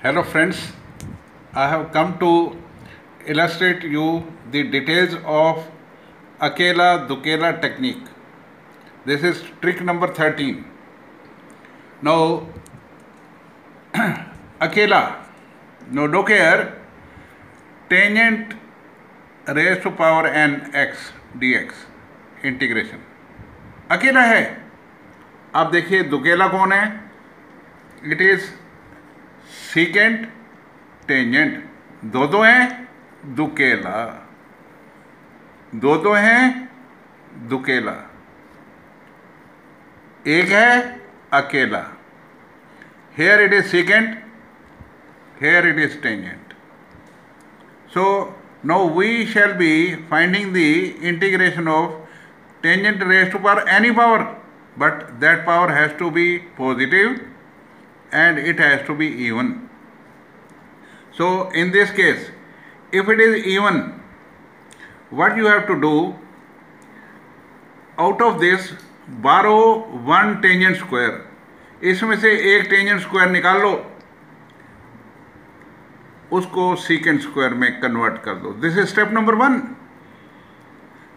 Hello friends, I have come to illustrate you the details of Akela Dukela technique. This is trick number 13. Now Akela, now look here, tangent raised to power n x dx integration अकेला है. आप देखिए दुकेला कौन है? It is secant tangent. दो हैं दुकेला, दो हैं दुकेला, एक है अकेला. Here it is secant, here it is tangent. So now we shall be finding the integration of tangent raised to power any power, but that power has to be positive and it has to be even. So in this case, if it is even, what you have to do, out of this borrow one tangent square. इसमें से एक tangent square निकाल लो, उसको secant square में convert कर दो. This is step number 1.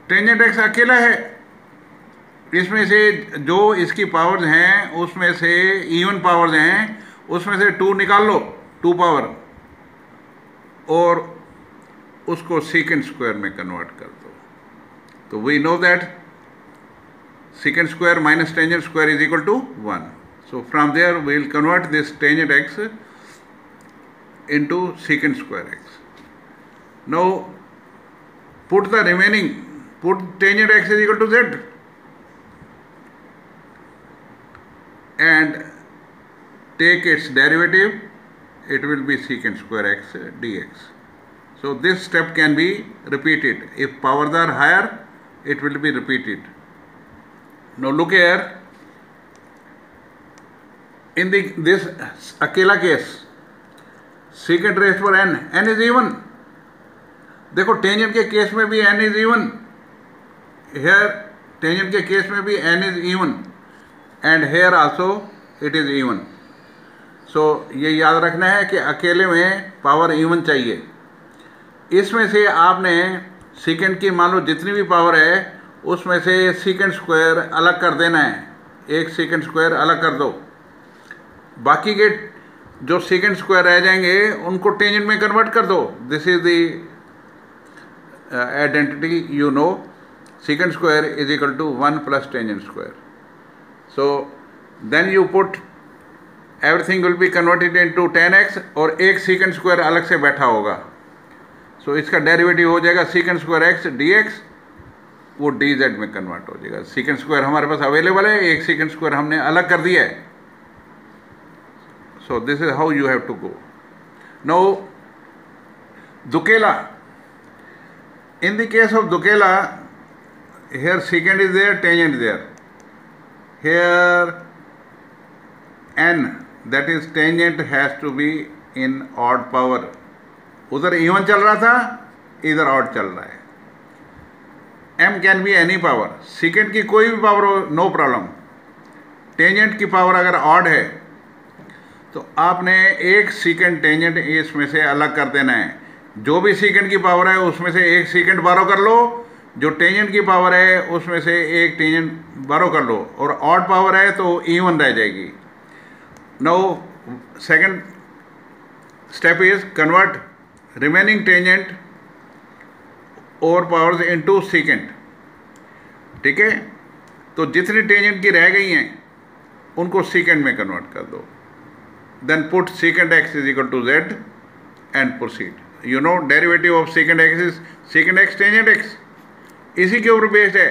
Tangent x अकेला है, इसमें से जो इसकी पावर्स हैं उसमें से इवन पावर्स हैं, उसमें से 2 निकाल लो, 2 पावर, और उसको सीकेंट स्क्वायर में कन्वर्ट कर दो. तो we know that secant square minus tangent square is equal to 1. So from there we will convert this tangent x into secant square x. Now put the remaining, put tangent x is equal to z and take its derivative, it will be secant square x dx. So this step can be repeated. If powers are higher, it will be repeated. Now look here, in this Akela case, secant rest पर n is even. देखो tangent के case में भी n is even, here tangent के case में भी n is even and here also it is even. So ये याद रखना है कि अकेले में पावर इवन चाहिए. इसमें से आपने सीकेंट की मान लो जितनी भी पावर है उसमें से सीकेंट स्क्वायर अलग कर देना है. एक सीकेंट स्क्वायर अलग कर दो, बाकी के जो सेकेंड स्क्वायर रह जाएंगे उनको टेंजेंट में कन्वर्ट कर दो. This is the identity, you know, second square is equal to 1 plus tangent square. So then you put everything will be converted into tan x और एक सेकेंड स्क्वायर अलग से बैठा होगा. सो इसका डेरिवेटिव हो जाएगा सेकेंड स्क्वायर x dx, वो dz में कन्वर्ट हो जाएगा. सेकेंड स्क्वायर हमारे पास अवेलेबल है, एक सेकेंड स्क्वायर हमने अलग कर दिया है. So this is how you have to go. Now Dukela, in the case of Dukela, here secant is there, tangent is there. Here n, that is tangent, has to be in odd power. उधर even चल रहा था, इधर odd चल रहा है. m can be any power. secant की कोई भी पावर हो, नो प्रॉब्लम. टेंजेंट की पावर अगर ऑड है तो आपने एक सीकेंट टेंजेंट इसमें से अलग कर देना है. जो भी सीकेंट की पावर है उसमें से एक सीकेंट बारो कर लो, जो टेंजेंट की पावर है उसमें से एक टेंजेंट बारो कर लो, और ऑड पावर है तो इवन रह जाएगी. Now second step is convert remaining tangent और पावर्स इनटू सीकेंट. ठीक है, तो जितनी टेंजेंट की रह गई हैं उनको सीकेंट में कन्वर्ट कर दो. Then put secant x is equal to z and proceed. You know derivative of secant x is secant x tangent x. इसी के ऊपर बेस्ड है.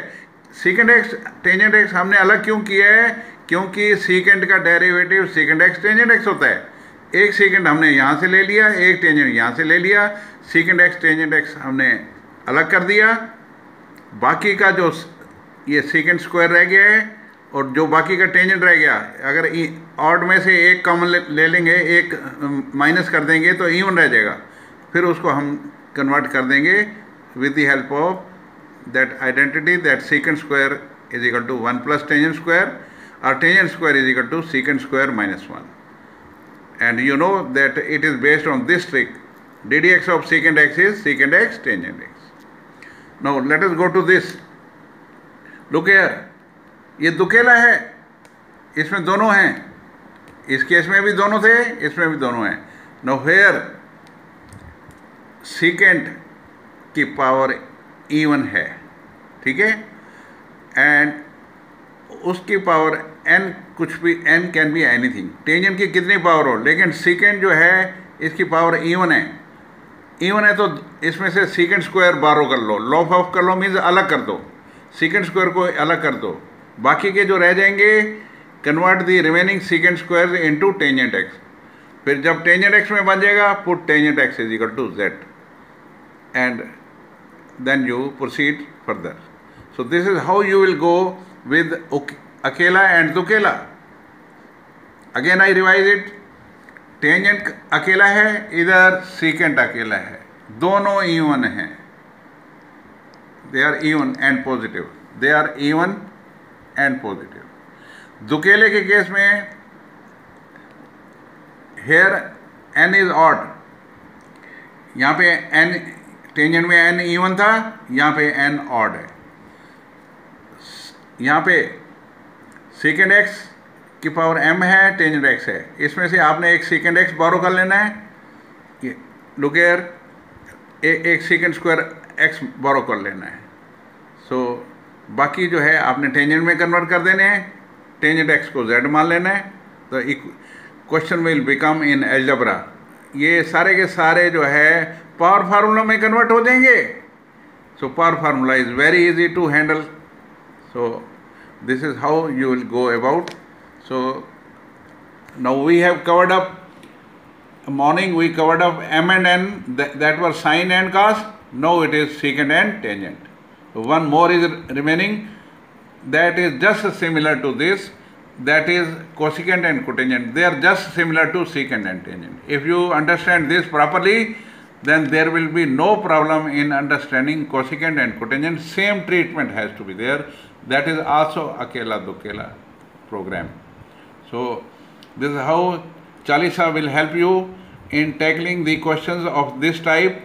secant x tangent x हमने अलग क्यों किया है? क्योंकि secant का derivative secant x tangent x होता है. एक secant हमने यहाँ से ले लिया, एक tangent यहाँ से ले लिया, secant x tangent x हमने अलग कर दिया. बाकी का जो ये secant स्क्वायर रह गया है और जो बाकी का टेंजेंट रह गया, अगर ऑड में से एक कॉमन ले लेंगे, एक माइनस कर देंगे तो इवन रह जाएगा. फिर उसको हम कन्वर्ट कर देंगे with the help of that identity, that secant square is equal to 1 plus tangent square, और tangent square is equal to secant square minus 1. and you know that it is based on this trick. ddx of secant x is secant x tangent x. Now let us go to this. Look here, ये दुकेला है, इसमें दोनों हैं, इस case में भी दोनों थे, इसमें भी दोनों हैं. Now here secant की पावर even है, ठीक है, एंड उसकी पावर n कुछ भी, n can be anything, tangent की कितनी पावर हो, लेकिन सेकेंड जो है इसकी पावर इवन है. इवन है तो इसमें से सेकेंड स्क्वायर बारो कर लो, लॉफ ऑफ कर लो, मीन्स अलग कर दो, सेकेंड स्क्वायर को अलग कर दो, बाकी के जो रह जाएंगे convert the remaining second square into tangent x. फिर जब टेंजेंट एक्स में बन जाएगा, put tangent x is equal to z and then you proceed further. So this is how you will go with Akela and Dukela. Again I revise it. Tangent अकेला है, इधर secant अकेला है, दोनों even हैं. They are even and positive. They are even and positive. दुकेले के case में here n is odd. यहाँ पे n टेंजेंट में n even था, यहाँ पे n odd है. यहाँ पे सेकेंड एक्स की पावर m है, टेंजेंट x है, इसमें से आपने एक सेकेंड x बोरो कर लेना है. ये लुक हियर, एक सेकेंड स्क्वायर x बोरो कर लेना है. सो बाकी जो है आपने टेंजेंट में कन्वर्ट कर देने हैं, टेंजेंट x को z मान लेना है. तो question will become in algebra. ये सारे के सारे जो है पावर फार्मूला में कन्वर्ट हो जाएंगे. So power formula is very easy to handle. So this is how you will go about. So now we have covered up, morning we covered up m and n, that were sine and cos. Now it is secant and tangent. So one more is remaining, that is just similar to this, that is cosecant and cotangent. They are just similar to secant and tangent. If you understand this properly, then there will be no problem in understanding cosecant and cotangent. Same treatment has to be there. That is also Akela Dukela program. So this is how Chalisa will help you in tackling the questions of this type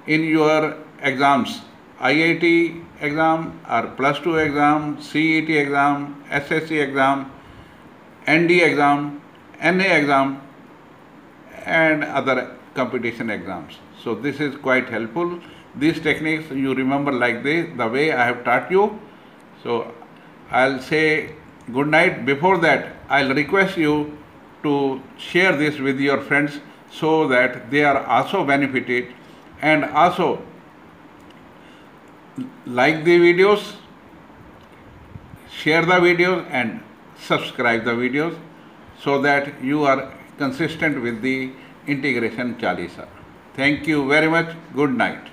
in your exams. IIT exam or plus 2 exam, CET exam, SSC exam, ND exam, NA exam and other competition exams. So this is quite helpful. These techniques you remember like this, the way I have taught you. So I'll say good night. Before that, I'll request you to share this with your friends so that they are also benefited, and also like the videos, share the videos and subscribe the videos so that you are consistent with the integration Chalisa. Thank you very much. Good night.